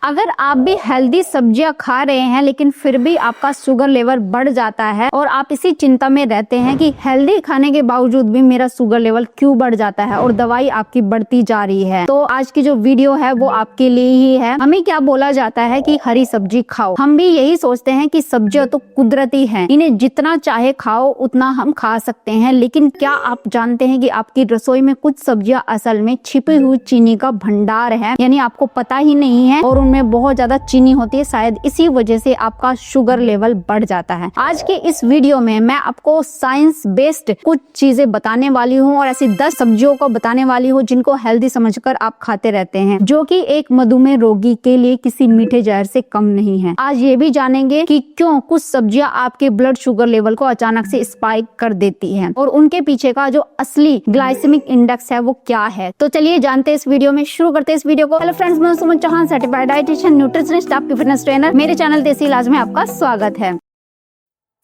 अगर आप भी हेल्दी सब्जियां खा रहे हैं लेकिन फिर भी आपका शुगर लेवल बढ़ जाता है और आप इसी चिंता में रहते हैं कि हेल्दी खाने के बावजूद भी मेरा शुगर लेवल क्यों बढ़ जाता है और दवाई आपकी बढ़ती जा रही है, तो आज की जो वीडियो है वो आपके लिए ही है। हमें क्या बोला जाता है कि हरी सब्जी खाओ। हम भी यही सोचते हैं कि सब्जियां तो कुदरती हैं, इन्हें जितना चाहे खाओ उतना हम खा सकते हैं, लेकिन क्या आप जानते हैं कि आपकी रसोई में कुछ सब्जियां असल में छिपी हुई चीनी का भंडार है, यानी आपको पता ही नहीं है और में बहुत ज्यादा चीनी होती है, शायद इसी वजह से आपका शुगर लेवल बढ़ जाता है। आज के इस वीडियो में मैं आपको साइंस बेस्ड कुछ चीजें बताने वाली हूँ और ऐसी 10 सब्जियों को बताने वाली हूँ जिनको हेल्दी समझकर आप खाते रहते हैं, जो कि एक मधुमेह रोगी के लिए किसी मीठे जहर से कम नहीं है। आज ये भी जानेंगे कि क्यों कुछ सब्जियां आपके ब्लड शुगर लेवल को अचानक से स्पाइक कर देती हैं और उनके पीछे का जो असली ग्लाइसेमिक इंडेक्स है वो क्या है। तो चलिए जानते हैं इस वीडियो में, शुरू करते हैं इस वीडियो को। हेलो फ्रेंड्स, मैं सुमन चौहान, सर्टिफाइड डाइटिशियन, न्यूट्रिशनिस्ट, आपकी फिटनेस ट्रेनर। मेरे चैनल देसी इलाज में आपका स्वागत है।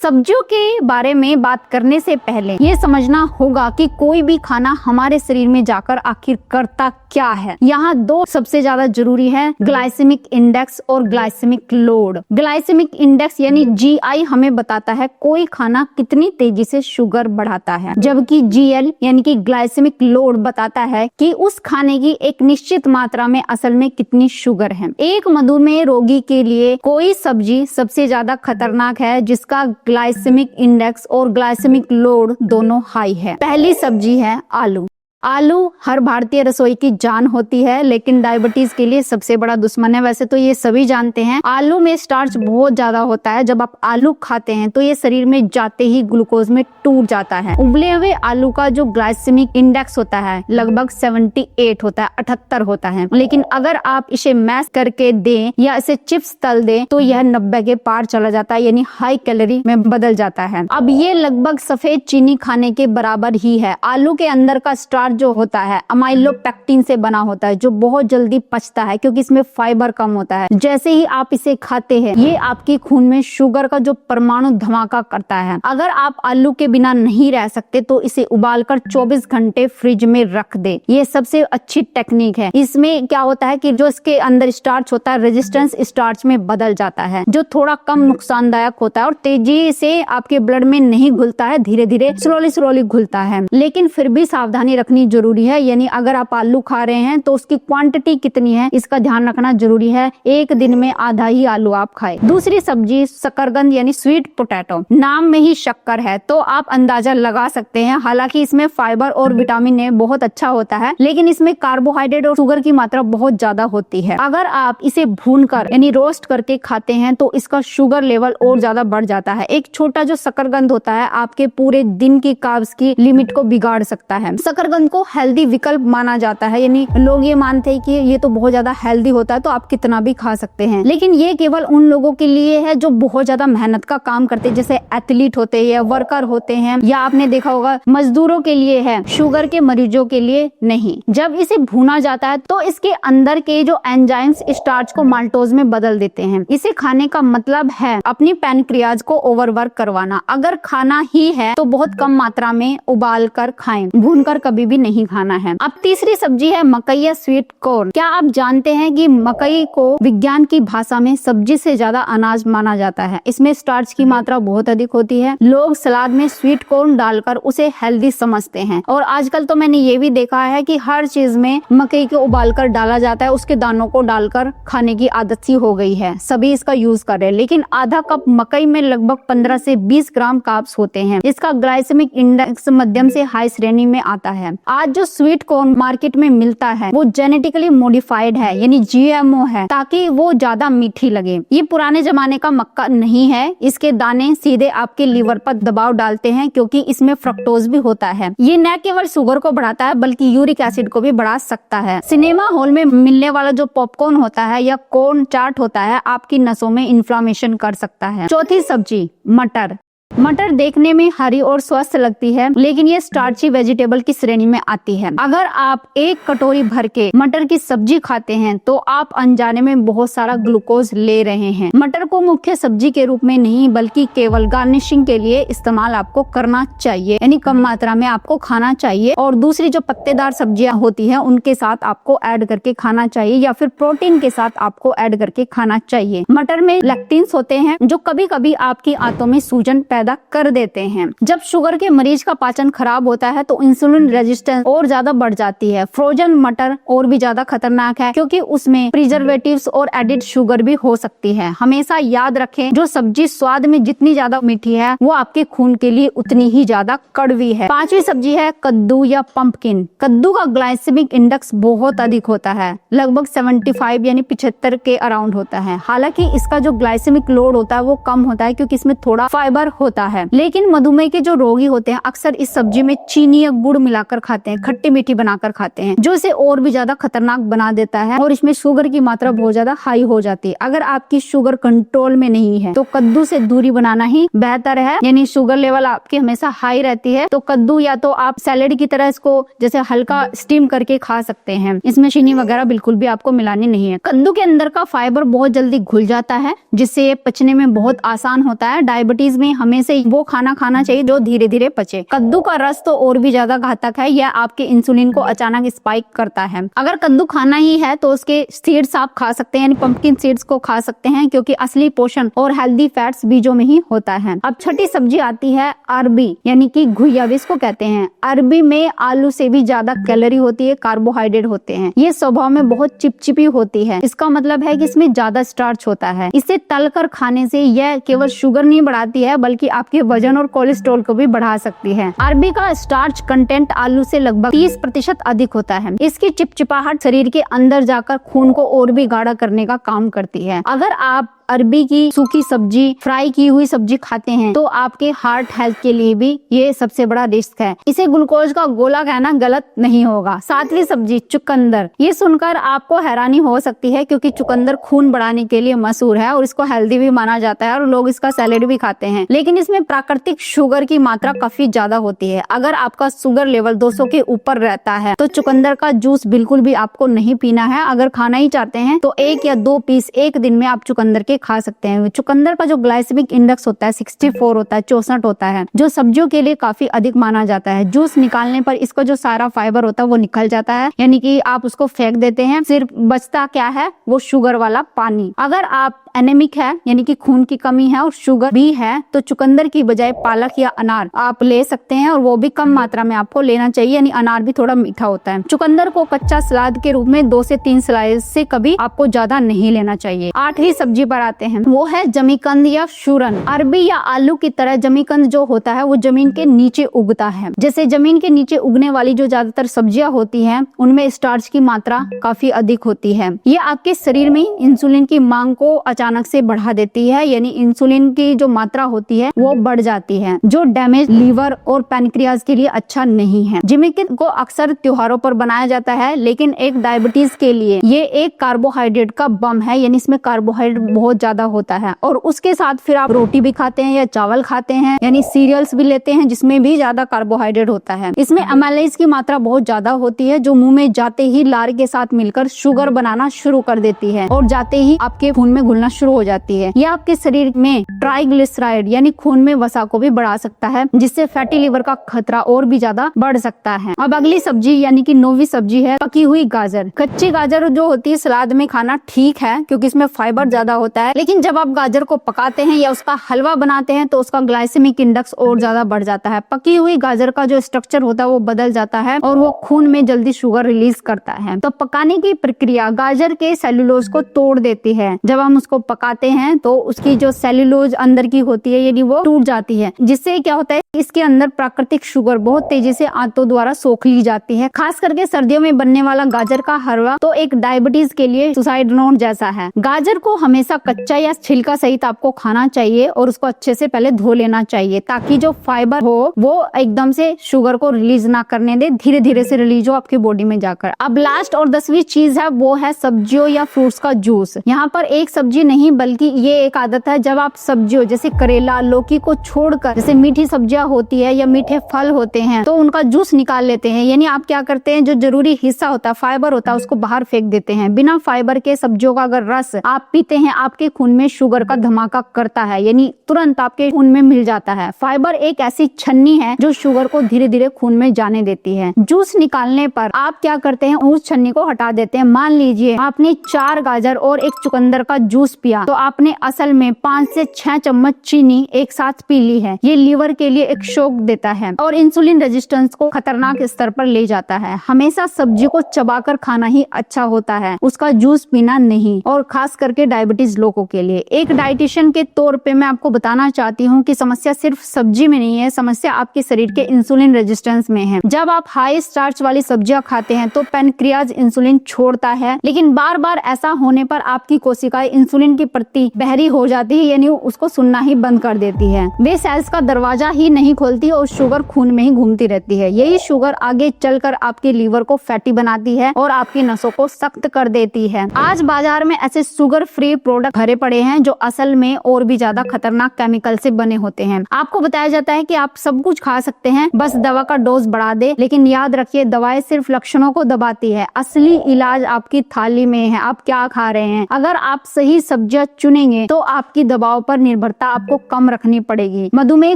सब्जियों के बारे में बात करने से पहले ये समझना होगा कि कोई भी खाना हमारे शरीर में जाकर आखिर करता क्या है। यहाँ दो सबसे ज्यादा जरूरी है, ग्लाइसेमिक इंडेक्स और ग्लाइसेमिक लोड। ग्लाइसेमिक इंडेक्स यानी GI हमें बताता है कोई खाना कितनी तेजी से शुगर बढ़ाता है, जबकि GL यानी कि ग्लाइसेमिक लोड बताता है कि उस खाने की एक निश्चित मात्रा में असल में कितनी शुगर है। एक मधुमेह रोगी के लिए कोई सब्जी सबसे ज्यादा खतरनाक है जिसका ग्लाइसेमिक इंडेक्स और ग्लाइसेमिक लोड दोनों हाई है। पहली सब्जी है आलू। आलू हर भारतीय रसोई की जान होती है, लेकिन डायबिटीज के लिए सबसे बड़ा दुश्मन है। वैसे तो ये सभी जानते हैं। आलू में स्टार्च बहुत ज्यादा होता है। जब आप आलू खाते हैं तो ये शरीर में जाते ही ग्लूकोज में टूट जाता है। उबले हुए आलू का जो ग्लाइसेमिक इंडेक्स होता है लगभग 78 होता है, 78 होता है, लेकिन अगर आप इसे मैश करके दें या इसे चिप्स तल दें तो यह 90 के पार चला जाता है, यानी हाई कैलोरी में बदल जाता है। अब ये लगभग सफेद चीनी खाने के बराबर ही है। आलू के अंदर का स्टार्च जो होता है अमाइलोपेक्टिन से बना होता है, जो बहुत जल्दी पचता है क्योंकि इसमें फाइबर कम होता है। जैसे ही आप इसे खाते हैं ये आपके खून में शुगर का जो परमाणु धमाका करता है। अगर आप आलू के बिना नहीं रह सकते तो इसे उबालकर 24 घंटे फ्रिज में रख दे। ये सबसे अच्छी टेक्निक है। इसमें क्या होता है कि जो इसके अंदर स्टार्च होता है रेजिस्टेंस स्टार्च में बदल जाता है, जो थोड़ा कम नुकसानदायक होता है और तेजी से आपके ब्लड में नहीं घुलता है, धीरे धीरे स्लोली घुलता है। लेकिन फिर भी सावधानी रखनी जरूरी है, यानी अगर आप आलू खा रहे हैं तो उसकी क्वांटिटी कितनी है इसका ध्यान रखना जरूरी है। एक दिन में आधा ही आलू आप खाएं। दूसरी सब्जी शकरकंद यानी स्वीट पोटैटो। नाम में ही शक्कर है तो आप अंदाजा लगा सकते हैं। हालांकि इसमें फाइबर और विटामिन ए बहुत अच्छा होता है, लेकिन इसमें कार्बोहाइड्रेट और शुगर की मात्रा बहुत ज्यादा होती है। अगर आप इसे भूनकर यानी रोस्ट करके खाते हैं तो इसका शुगर लेवल और ज्यादा बढ़ जाता है। एक छोटा जो शकरकंद होता है आपके पूरे दिन की कार्ब्स की लिमिट को बिगाड़ सकता है। शकरकंद को हेल्दी विकल्प माना जाता है, यानी लोग ये मानते हैं कि ये तो बहुत ज्यादा हेल्दी होता है तो आप कितना भी खा सकते हैं, लेकिन ये केवल उन लोगों के लिए है जो बहुत ज्यादा मेहनत का काम करते हैं, जैसे एथलीट होते हैं या वर्कर होते हैं, या आपने देखा होगा मजदूरों के लिए है, शुगर के मरीजों के लिए नहीं। जब इसे भूना जाता है तो इसके अंदर के जो एंजाइम्स स्टार्च को माल्टोज में बदल देते हैं। इसे खाने का मतलब है अपनी पैनक्रियाज को ओवरवर्क करवाना। अगर खाना ही है तो बहुत कम मात्रा में उबाल कर खाएं, भूनकर कभी भी नहीं खाना है। अब तीसरी सब्जी है मकई या स्वीट कॉर्न। क्या आप जानते हैं कि मकई को विज्ञान की भाषा में सब्जी से ज्यादा अनाज माना जाता है। इसमें स्टार्च की मात्रा बहुत अधिक होती है। लोग सलाद में स्वीट कॉर्न डालकर उसे हेल्दी समझते हैं और आजकल तो मैंने ये भी देखा है कि हर चीज में मकई को उबालकर डाला जाता है, उसके दानों को डालकर खाने की आदत सी हो गई है, सभी इसका यूज कर रहे हैं। लेकिन आधा कप मकई में लगभग 15 से 20 ग्राम कार्ब्स होते हैं। इसका ग्लाइसेमिक इंडेक्स मध्यम से हाई श्रेणी में आता है। आज जो स्वीट कॉर्न मार्केट में मिलता है वो जेनेटिकली मॉडिफाइड है, यानी GMO है, ताकि वो ज्यादा मीठी लगे। ये पुराने जमाने का मक्का नहीं है। इसके दाने सीधे आपके लीवर पर दबाव डालते हैं क्योंकि इसमें फ्रक्टोज भी होता है। ये न केवल शुगर को बढ़ाता है बल्कि यूरिक एसिड को भी बढ़ा सकता है। सिनेमा हॉल में मिलने वाला जो पॉपकॉर्न होता है या कॉर्न चाट होता है आपकी नसों में इन्फ्लामेशन कर सकता है। चौथी सब्जी मटर। मटर देखने में हरी और स्वस्थ लगती है, लेकिन ये स्टार्ची वेजिटेबल की श्रेणी में आती है। अगर आप एक कटोरी भर के मटर की सब्जी खाते हैं तो आप अनजाने में बहुत सारा ग्लूकोज ले रहे हैं। मटर को मुख्य सब्जी के रूप में नहीं बल्कि केवल गार्निशिंग के लिए इस्तेमाल आपको करना चाहिए, यानी कम मात्रा में आपको खाना चाहिए। और दूसरी जो पत्तेदार सब्जियां होती हैं उनके साथ आपको ऐड करके खाना चाहिए, या फिर प्रोटीन के साथ आपको ऐड करके खाना चाहिए। मटर में लेक्टिन्स होते हैं जो कभी कभी आपकी आंतों में सूजन पैदा कर देते हैं। जब शुगर के मरीज का पाचन खराब होता है तो इंसुलिन रेजिस्टेंस और ज्यादा बढ़ जाती है। फ्रोजन मटर और भी ज्यादा खतरनाक है क्योंकि उसमें प्रिजर्वेटिव्स और एडिड शुगर भी हो सकती है। हमेशा याद रखें, जो सब्जी स्वाद में जितनी ज्यादा मीठी है वो आपके खून के लिए उतनी ही ज्यादा कड़वी है। पांचवी सब्जी है कद्दू या पंपकिन। कद्दू का ग्लाइसेमिक इंडेक्स बहुत अधिक होता है, लगभग 75 यानी 75 के अराउंड होता है। हालांकि इसका जो ग्लाइसेमिक लोड होता है वो कम होता है क्योंकि इसमें थोड़ा फाइबर होता है। लेकिन मधुमेह के जो रोगी होते हैं अक्सर इस सब्जी में चीनी या गुड़ मिलाकर खाते हैं, खट्टी मीठी बनाकर खाते हैं, जो इसे और भी ज्यादा खतरनाक बना देता है और इसमें शुगर की मात्रा बहुत ज्यादा हाई हो जाती है। अगर आपकी शुगर कंट्रोल में नहीं है तो कद्दू से दूरी बनाना ही बेहतर है, यानी शुगर लेवल आपकी हमेशा हाई रहती है तो कद्दू या तो आप सैलेड की तरह इसको जैसे हल्का स्टीम करके खा सकते हैं। इसमें चीनी वगैरह बिल्कुल भी आपको मिलानी नहीं है। कद्दू के अंदर का फाइबर बहुत जल्दी घुल जाता है जिससे ये पचने में बहुत आसान होता है। डायबिटीज में हमेशा वो खाना खाना चाहिए जो धीरे धीरे पचे। कद्दू का रस तो और भी ज्यादा घातक है, यह आपके इंसुलिन को अचानक स्पाइक करता है। अगर कद्दू खाना ही है तो उसके सीड्स आप खा सकते हैं, यानी पंपकिन सीड्स को खा सकते हैं क्योंकि असली पोषण और हेल्दी फैट्स बीजों में ही होता है। अब छठी सब्जी आती है अरबी, यानी कि घुइया भी इसको कहते हैं। अरबी में आलू से भी ज्यादा कैलोरी होती है, कार्बोहाइड्रेट होते हैं। ये स्वभाव में बहुत चिपचिपी होती है, इसका मतलब है कि इसमें ज्यादा स्टार्च होता है। इसे तलकर खाने से यह केवल शुगर नहीं बढ़ाती है बल्कि आपके वजन और कोलेस्ट्रॉल को भी बढ़ा सकती है। अरबी का स्टार्च कंटेंट आलू से लगभग 30% अधिक होता है। इसकी चिपचिपाहट शरीर के अंदर जाकर खून को और भी गाढ़ा करने का काम करती है। अगर आप अरबी की सूखी सब्जी, फ्राई की हुई सब्जी खाते हैं तो आपके हार्ट हेल्थ के लिए भी ये सबसे बड़ा रिस्क है। इसे ग्लूकोज का गोला कहना गलत नहीं होगा। सातवीं सब्जी चुकंदर। ये सुनकर आपको हैरानी हो सकती है क्योंकि चुकंदर खून बढ़ाने के लिए मशहूर है और इसको हेल्दी भी माना जाता है और लोग इसका सैलेड भी खाते हैं, लेकिन इसमें प्राकृतिक शुगर की मात्रा काफी ज्यादा होती है। अगर आपका शुगर लेवल 200 के ऊपर रहता है तो चुकंदर का जूस बिल्कुल भी आपको नहीं पीना है। अगर खाना ही चाहते हैं तो 1 या 2 पीस एक दिन में आप चुकंदर के खा सकते हैं। चुकंदर का जो ग्लाइसेमिक इंडेक्स होता है 64 होता है, 64 होता है, जो सब्जियों के लिए काफी अधिक माना जाता है। जूस निकालने पर इसका जो सारा फाइबर होता है वो निकल जाता है, यानी कि आप उसको फेंक देते हैं, सिर्फ बचता क्या है वो शुगर वाला पानी। अगर आप एनेमिक है यानी कि खून की कमी है और शुगर भी है तो चुकंदर की बजाय पालक या अनार आप ले सकते हैं और वो भी कम मात्रा में आपको लेना चाहिए, यानी अनार भी थोड़ा मीठा होता है। चुकंदर को कच्चा सलाद के रूप में 2 से 3 स्लाइस से कभी आपको ज्यादा नहीं लेना चाहिए। आठवीं सब्जी पर आते हैं, वो है जमीकंद या शूरन। अरबी या आलू की तरह जमीकंद जो होता है वो जमीन के नीचे उगता है। जैसे जमीन के नीचे उगने वाली जो ज्यादातर सब्जियां होती हैं उनमें स्टार्च की मात्रा काफी अधिक होती है। ये आपके शरीर में इंसुलिन की मांग को अचानक से बढ़ा देती है, यानी इंसुलिन की जो मात्रा होती है वो बढ़ जाती है, जो डैमेज लीवर और पैनक्रियाज के लिए अच्छा नहीं है। जमीकंद को अक्सर त्योहारों पर बनाया जाता है, लेकिन एक डायबिटीज के लिए ये एक कार्बोहाइड्रेट का बम है, यानी इसमें कार्बोहाइड्रेट बहुत ज्यादा होता है। और उसके साथ फिर आप रोटी भी खाते हैं या चावल खाते हैं, यानी सीरियल्स भी लेते हैं जिसमें भी ज्यादा कार्बोहाइड्रेट होता है। इसमें अमाइलेज की मात्रा बहुत ज्यादा होती है जो मुंह में जाते ही लार के साथ मिलकर शुगर बनाना शुरू कर देती है और जाते ही आपके खून में घुलना शुरू हो जाती है। यह आपके शरीर में ट्राइग्लिसराइड यानी खून में वसा को भी बढ़ा सकता है, जिससे फैटी लिवर का खतरा और भी ज्यादा बढ़ सकता है। अब अगली सब्जी यानी कि 9वीं सब्जी है पकी हुई गाजर। कच्ची गाजर जो होती है सलाद में खाना ठीक है क्योंकि इसमें फाइबर ज्यादा होता है, लेकिन जब आप गाजर को पकाते हैं या उसका हलवा बनाते हैं तो उसका ग्लाइसेमिक इंडेक्स और ज्यादा बढ़ जाता है। पकी हुई गाजर का जो स्ट्रक्चर होता है वो बदल जाता है और वो खून में जल्दी शुगर रिलीज करता है। तो पकाने की प्रक्रिया गाजर के सेलुलोज को तोड़ देती है। जब हम उसको पकाते हैं तो उसकी जो सेलुलोज अंदर की होती है यानी वो टूट जाती है, जिससे क्या होता है इसके अंदर प्राकृतिक शुगर बहुत तेजी से आंतों द्वारा सोख ली जाती है। खास करके सर्दियों में बनने वाला गाजर का हलवा तो एक डायबिटीज के लिए सुसाइड नोट जैसा है। गाजर को हमेशा कच्चा या छिलका सहित आपको खाना चाहिए और उसको अच्छे से पहले धो लेना चाहिए, ताकि जो फाइबर हो वो एकदम से शुगर को रिलीज ना करने दे, धीरे धीरे से रिलीज हो आपकी बॉडी में जाकर। अब लास्ट और 10वीं चीज है वो है सब्जियों या फ्रूट्स का जूस। यहाँ पर एक सब्जी नहीं बल्कि ये एक आदत है, जब आप सब्जियों जैसे करेला, लौकी को छोड़कर जैसे मीठी सब्जियां होती है या मीठे फल होते हैं तो उनका जूस निकाल लेते हैं। यानी आप क्या करते हैं, जो जरूरी हिस्सा होता है, फाइबर होता है, उसको बाहर फेंक देते हैं। बिना फाइबर के सब्जियों का अगर रस आप पीते हैं, आपके खून में शुगर का धमाका करता है, यानी तुरंत आपके खून में मिल जाता है। फाइबर एक ऐसी छन्नी है जो शुगर को धीरे धीरे खून में जाने देती है। जूस निकालने पर आप क्या करते हैं, उस छन्नी को हटा देते हैं। मान लीजिए आपने 4 गाजर और 1 चुकंदर का जूस पिया, तो आपने असल में 5 से 6 चम्मच चीनी एक साथ पी ली है। ये लीवर के लिए एक शॉक देता है और इंसुलिन रेजिस्टेंस को खतरनाक स्तर पर ले जाता है। हमेशा सब्जी को चबाकर खाना ही अच्छा होता है, उसका जूस पीना नहीं, और खास करके डायबिटीज लोगों के लिए। एक डाइटिशियन के तौर पे मैं आपको बताना चाहती हूँ कि समस्या सिर्फ सब्जी में नहीं है, समस्या आपके शरीर के इंसुलिन रेजिस्टेंस में है। जब आप हाई स्टार्च वाली सब्जियां खाते हैं तो पैनक्रियाज इंसुलिन छोड़ता है, लेकिन बार बार ऐसा होने पर आपकी कोशिकाएं इंसुलिन के प्रति बहरी हो जाती है, यानी उसको सुनना ही बंद कर देती है। वे सेल्स का दरवाजा ही नहीं खोलती और शुगर खून में ही घूमती रहती है। यही शुगर आगे चलकर आपके लीवर को फैटी बनाती है और आपकी नसों को सख्त कर देती है। आज बाजार में ऐसे शुगर फ्री प्रोडक्ट भरे पड़े हैं जो असल में और भी ज्यादा खतरनाक केमिकल से बने होते हैं। आपको बताया जाता है कि आप सब कुछ खा सकते हैं, बस दवा का डोज बढ़ा दे, लेकिन याद रखिए दवाएं सिर्फ लक्षणों को दबाती है, असली इलाज आपकी थाली में है, आप क्या खा रहे हैं। अगर आप सही सब्जियां चुनेंगे तो आपकी दवाओं पर निर्भरता आपको कम रखनी पड़ेगी। मधुमेह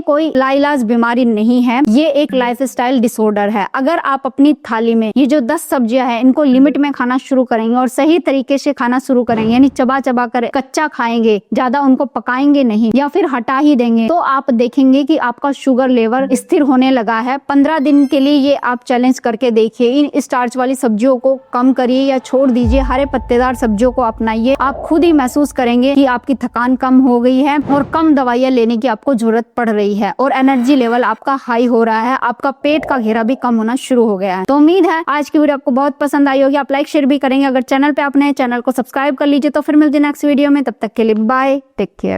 कोई लाइलाज बीमारी नहीं है, ये एक लाइफस्टाइल डिसऑर्डर है। अगर आप अपनी थाली में ये जो 10 सब्जियां हैं इनको लिमिट में खाना शुरू करेंगे और सही तरीके से खाना शुरू करेंगे, यानी चबा चबा कर कच्चा खाएंगे, ज्यादा उनको पकाएंगे नहीं या फिर हटा ही देंगे, तो आप देखेंगे कि आपका शुगर लेवल स्थिर होने लगा है। 15 दिन के लिए ये आप चैलेंज करके देखिए। इन स्टार्च वाली सब्जियों को कम करिए या छोड़ दीजिए, हरे पत्तेदार सब्जियों को अपनाइए। आप खुद ही महसूस करेंगे कि आपकी थकान कम हो गई है और कम दवाइयाँ लेने की आपको जरूरत पड़ रही है और एनर्जी लेवल आपका हाई हो रहा है, आपका पेट का घेरा भी कम होना शुरू हो गया है। तो उम्मीद है आज की वीडियो आपको बहुत पसंद आई होगी। आप लाइक शेयर भी करेंगे। अगर चैनल पे आप नए, चैनल को सब्सक्राइब कर लीजिए। तो फिर मिलते हैं नेक्स्ट वीडियो में, तब तक के लिए बाय, टेक केयर।